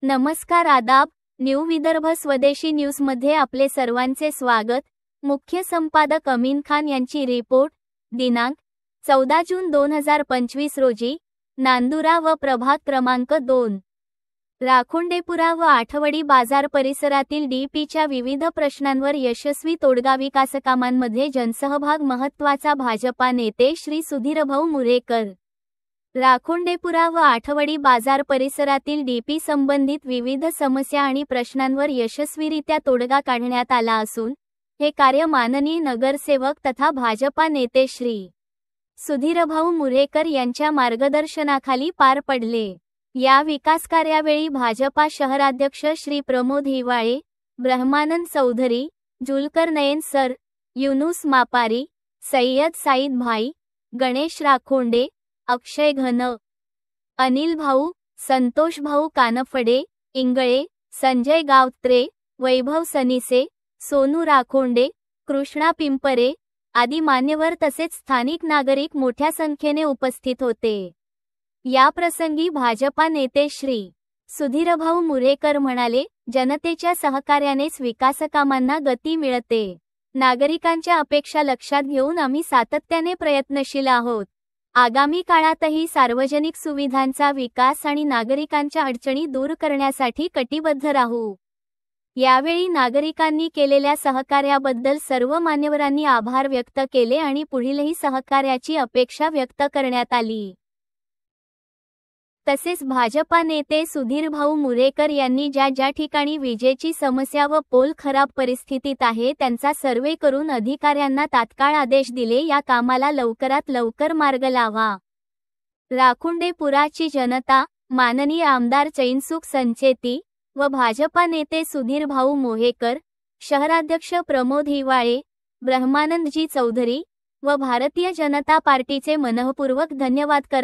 नमस्कार आदाब, न्यू विदर्भ स्वदेशी न्यूजमध्ये आपले सर्वांचे स्वागत। मुख्य संपादक अमीन खान यांची रिपोर्ट दिनांक 14 जून 2025 रोजी नांदुरा व प्रभाग क्रमांक 2 राखुंडेपुरा व आठवडी बाजार परिसरातील डीपीच्या विविध प्रश्नांवर यशस्वी तोडगा विकासकामांमध्ये जनसहभाग महत्त्वाचा भाजपा नेते श्री सुधीरभाऊ मुरेकर राखुंडेपुरा व आठवडी बाजार परिसरातील डीपी संबंधित विविध समस्या आणि प्रश्नांवर यशस्वीरित्या तोडगा काढण्यात आला असून हे कार्य माननीय नगरसेवक तथा भाजपा नेते श्री सुधीरभाऊ मुरेकर यांच्या मार्गदर्शनाखाली पार पडले। या विकास कार्यावेळी भाजपा शहराध्यक्ष श्री प्रमोद हिवाळे, ब्रह्मानंद चौधरी, जुलकर नयन सर, युनुस मापारी, सय्यद साईद भाई, गणेश राखोंडे, अक्षय घन, अनिल भाऊ, संतोष भाऊ कानफडे, इंगळे, संजय गावत्रे, वैभव सनिसे, सोनू राखोंडे, कृष्णा पिंपरे आदी मान्यवर तसेच स्थानिक नागरिक मोठ्या संख्येने उपस्थित होते। या प्रसंगी भाजपा नेते श्री सुधीरभाऊ मुरेकर म्हणाले, जनतेच्या सहकार्यानेच विकासकामांना गती मिळते। नागरिकांच्या अपेक्षा लक्षात घेऊन आम्ही सातत्याने प्रयत्नशील आहोत। आगामी काळातही सार्वजनिक सुविधांचा विकास आणि नागरिकांच्या अडचणी दूर करण्यासाठी कटिबद्ध राहू। यावेळी नागरिकांनी केलेल्या सहकार्याबद्दल सर्व मान्यवरांनी आभार व्यक्त केले आणि पुढीलही सहकार्याची अपेक्षा व्यक्त करण्यात आली। तसेच भाजपा नेते सुधीरभाऊ मुरेकर यांनी ज्या ठिकाणी विजेची समस्या व पोल खराब परिस्थितीत आहे त्यांचा सर्वे करून अधिकाऱ्यांना तात्काळ आदेश दिले, या कामाला लवकरात लवकर मार्ग लावा। राखुंडेपुराची जनता, माननीय आमदार चैनसुख संचेती व भाजपा नेते सुधीरभाऊ मोहेकर, शहराध्यक्ष प्रमोद हिवाळे, ब्रह्मानंदजी चौधरी व भारतीय जनता पार्टीचे मनःपूर्वक धन्यवाद करत